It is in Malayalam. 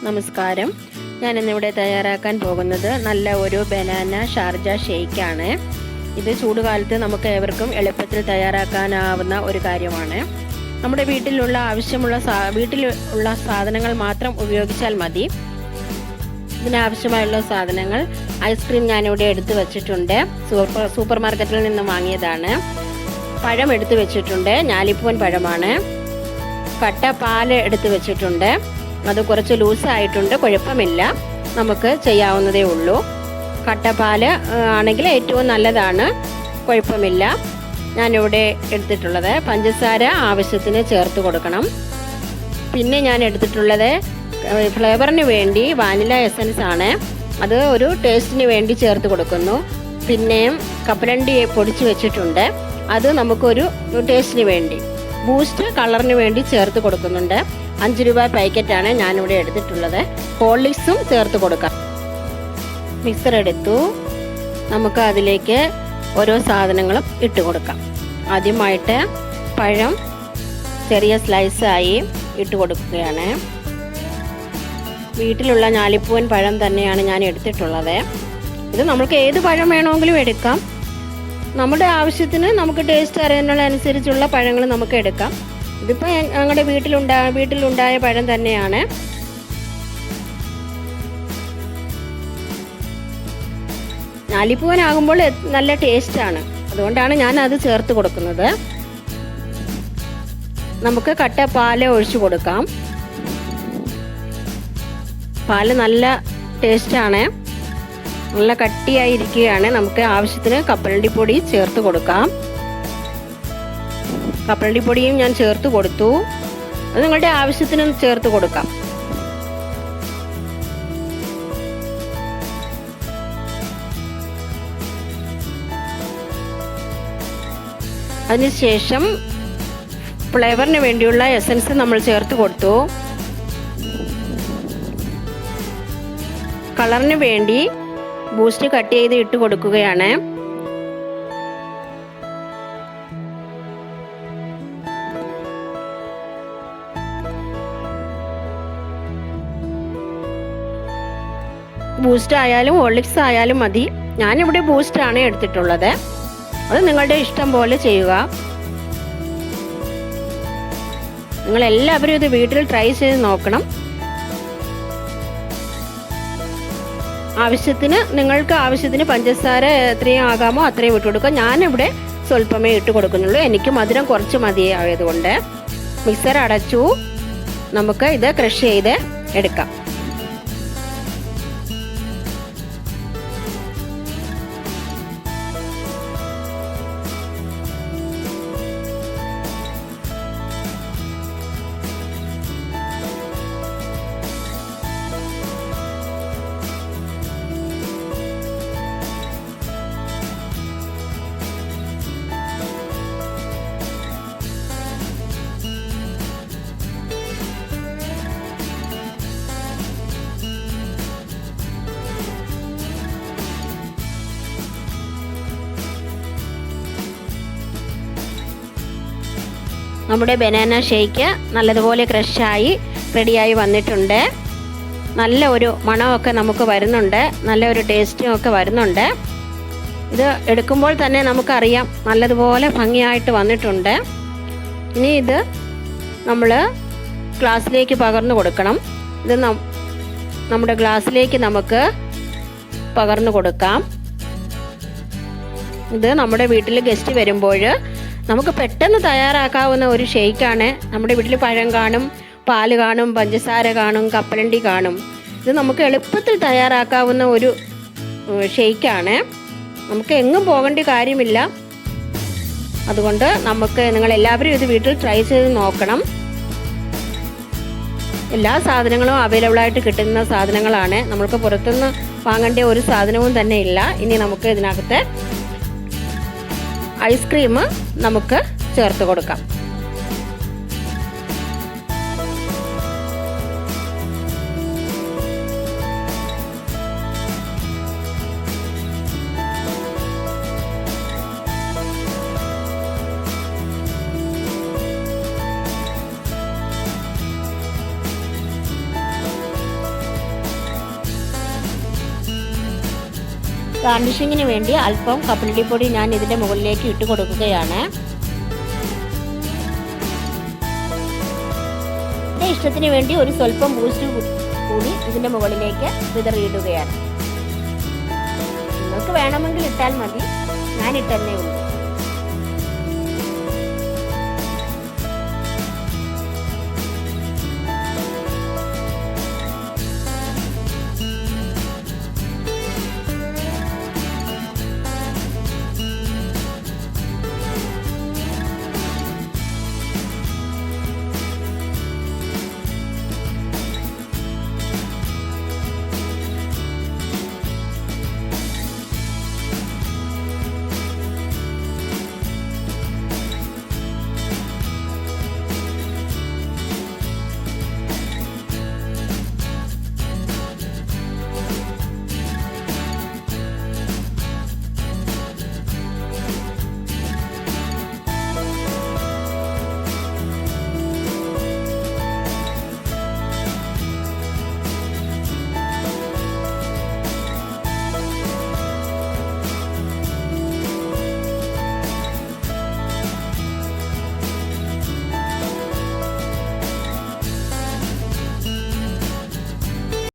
നമസ്കാരം. ഞാനിന്നിവിടെ തയ്യാറാക്കാൻ പോകുന്നത് നല്ല ഒരു ബനാന ഷാർജ ഷേക്കാണ്. ഇത് ചൂടുകാലത്ത് നമുക്ക് ഏവർക്കും എളുപ്പത്തിൽ തയ്യാറാക്കാനാവുന്ന ഒരു കാര്യമാണ്. നമ്മുടെ വീട്ടിലുള്ള സാധനങ്ങൾ മാത്രം ഉപയോഗിച്ചാൽ മതി. ഇതിനാവശ്യമായുള്ള സാധനങ്ങൾ: ഐസ്ക്രീം ഞാനിവിടെ എടുത്തു വച്ചിട്ടുണ്ട്, സൂപ്പർ മാർക്കറ്റിൽ നിന്ന് വാങ്ങിയതാണ്. പഴം എടുത്തു വെച്ചിട്ടുണ്ട്, ഞാലിപ്പൂവൻ പഴമാണ്. കട്ട പാല് എടുത്തു വെച്ചിട്ടുണ്ട്, അത് കുറച്ച് ലൂസായിട്ടുണ്ട്, കുഴപ്പമില്ല, നമുക്ക് ചെയ്യാവുന്നതേ ഉള്ളൂ. കട്ടപ്പാല് ആണെങ്കിൽ ഏറ്റവും നല്ലതാണ്, കുഴപ്പമില്ല. ഞാനിവിടെ എടുത്തിട്ടുള്ളത് പഞ്ചസാര ആവശ്യത്തിന് ചേർത്ത് കൊടുക്കണം. പിന്നെ ഞാൻ എടുത്തിട്ടുള്ളത് ഫ്ലേവറിന് വേണ്ടി വാനില എസൻസ് ആണ്, അത് ഒരു ടേസ്റ്റിന് വേണ്ടി ചേർത്ത് കൊടുക്കുന്നു. പിന്നെ കപ്പലണ്ടി പൊടിച്ച് വെച്ചിട്ടുണ്ട്, അത് നമുക്കൊരു ടേസ്റ്റിന് വേണ്ടി. ബൂസ്റ്റ് കളറിന് വേണ്ടി ചേർത്ത് കൊടുക്കുന്നുണ്ട്. 5 രൂപ പാക്കറ്റാണ് ഞാനിവിടെ എടുത്തിട്ടുള്ളത്. ഹോർലിക്സും ചേർത്ത് കൊടുക്കാം. മിക്സർ എടുത്തു, നമുക്ക് അതിലേക്ക് ഓരോ സാധനങ്ങളും ഇട്ട് കൊടുക്കാം. ആദ്യമായിട്ട് പഴം ചെറിയ സ്ലൈസായി ഇട്ട് കൊടുക്കുകയാണ്. വീട്ടിലുള്ള ഞാലിപ്പൂവൻ പഴം തന്നെയാണ് ഞാൻ എടുത്തിട്ടുള്ളത്. ഇത് നമുക്ക് ഏത് പഴം വേണമെങ്കിലും എടുക്കാം. നമ്മുടെ ആവശ്യത്തിന് നമുക്ക് ടേസ്റ്റ് അറിയുന്നതിനനുസരിച്ചുള്ള പഴങ്ങൾ നമുക്ക് എടുക്കാം. ഇതിപ്പോൾ ഞങ്ങളുടെ വീട്ടിലുണ്ടായ പഴം തന്നെയാണ്. ഞാലിപ്പൂവനാകുമ്പോൾ നല്ല ടേസ്റ്റാണ്, അതുകൊണ്ടാണ് ഞാൻ അത് ചേർത്ത് കൊടുക്കുന്നത്. നമുക്ക് കട്ട പാല് ഒഴിച്ചു കൊടുക്കാം. പാല് നല്ല ടേസ്റ്റാണ്, നല്ല കട്ടിയായിരിക്കുകയാണ്. നമുക്ക് ആവശ്യത്തിന് കപ്പലണ്ടി പൊടി ചേർത്ത് കൊടുക്കാം. കപ്പലണ്ടി പൊടിയും ഞാൻ ചേർത്ത് കൊടുത്തു, അത് നിങ്ങളുടെ ആവശ്യത്തിന് ചേർത്ത് കൊടുക്കാം. അതിനുശേഷം ഫ്ലേവറിന് വേണ്ടിയുള്ള എസൻസ് നമ്മൾ ചേർത്ത് കൊടുത്തു. കളറിന് വേണ്ടി ബൂസ്റ്റ് കട്ട് ചെയ്ത് ഇട്ട് കൊടുക്കുകയാണ്. ബൂസ്റ്റ് ആയാലും ഹോർലിക്സ് ആയാലും മതി. ഞാനിവിടെ ബൂസ്റ്റാണ് എടുത്തിട്ടുള്ളത്, അത് നിങ്ങളുടെ ഇഷ്ടം പോലെ ചെയ്യുക. നിങ്ങളെല്ലാവരും ഇത് വീട്ടിൽ ട്രൈ ചെയ്ത് നോക്കണം. നിങ്ങൾക്ക് ആവശ്യത്തിന് പഞ്ചസാര എത്രയും ആകാമോ അത്രയും ഇട്ട് കൊടുക്കുക. ഞാനിവിടെ സ്വല്പമേ ഇട്ട് കൊടുക്കുന്നുള്ളൂ, എനിക്ക് മധുരം കുറച്ച് മതിയായതുകൊണ്ട്. മിക്സർ അടച്ചു, നമുക്ക് ഇത് ക്രഷ് ചെയ്ത് എടുക്കാം. നമ്മുടെ ബനാന ഷേക്ക് നല്ലതുപോലെ ക്രഷായി റെഡിയായി വന്നിട്ടുണ്ട്. നല്ല ഒരു മണമൊക്കെ നമുക്ക് വരുന്നുണ്ട്, നല്ല ഒരു ടേസ്റ്റും ഒക്കെ വരുന്നുണ്ട്. ഇത് എടുക്കുമ്പോൾ തന്നെ നമുക്കറിയാം നല്ലതുപോലെ ഭംഗിയായിട്ട് വന്നിട്ടുണ്ട്. ഇനി ഇത് നമ്മൾ ഗ്ലാസ്സിലേക്ക് പകർന്നു കൊടുക്കണം. ഇത് നമ്മുടെ ഗ്ലാസ്സിലേക്ക് നമുക്ക് പകർന്നു കൊടുക്കാം. ഇത് നമ്മുടെ വീട്ടിൽ ഗസ്റ്റ് വരുമ്പോൾ നമുക്ക് പെട്ടെന്ന് തയ്യാറാക്കാവുന്ന ഒരു ഷേക്കാണ്. നമ്മുടെ വീട്ടിൽ പഴം കാണും, പാല് കാണും, പഞ്ചസാര കാണും, കപ്പലണ്ടി കാണും. ഇത് നമുക്ക് എളുപ്പത്തിൽ തയ്യാറാക്കാവുന്ന ഒരു ഷേക്കാണ്. നമുക്ക് എങ്ങും പോകേണ്ട കാര്യമില്ല. അതുകൊണ്ട് നിങ്ങളെല്ലാവരും ഇത് വീട്ടിൽ ട്രൈ ചെയ്ത് നോക്കണം. എല്ലാ സാധനങ്ങളും അവൈലബിളായിട്ട് കിട്ടുന്ന സാധനങ്ങളാണ്, നമ്മൾക്ക് പുറത്തുനിന്ന് വാങ്ങേണ്ട ഒരു സാധനവും തന്നെ ഇല്ല. ഇനി നമുക്ക് ഇതിനകത്ത് ഐസ്ക്രീം നമുക്ക് ചേർത്ത് കൊടുക്കാം. ഗാർണിഷിങ്ങിന് വേണ്ടി അല്പം കപ്പലണ്ടിപ്പൊടി ഞാൻ ഇതിൻ്റെ മുകളിലേക്ക് ഇട്ട് കൊടുക്കുകയാണ്. എൻ്റെ ഇഷ്ടത്തിന് വേണ്ടി ഒരു സ്വല്പം ബൂസ്റ്റ് കൂടി ഇതിൻ്റെ മുകളിലേക്ക് വിതറിയിടുകയാണ്. നിങ്ങൾക്ക് വേണമെങ്കിൽ ഇട്ടാൽ മതി, ഞാൻ ഇട്ടെന്നേ ഉള്ളൂ.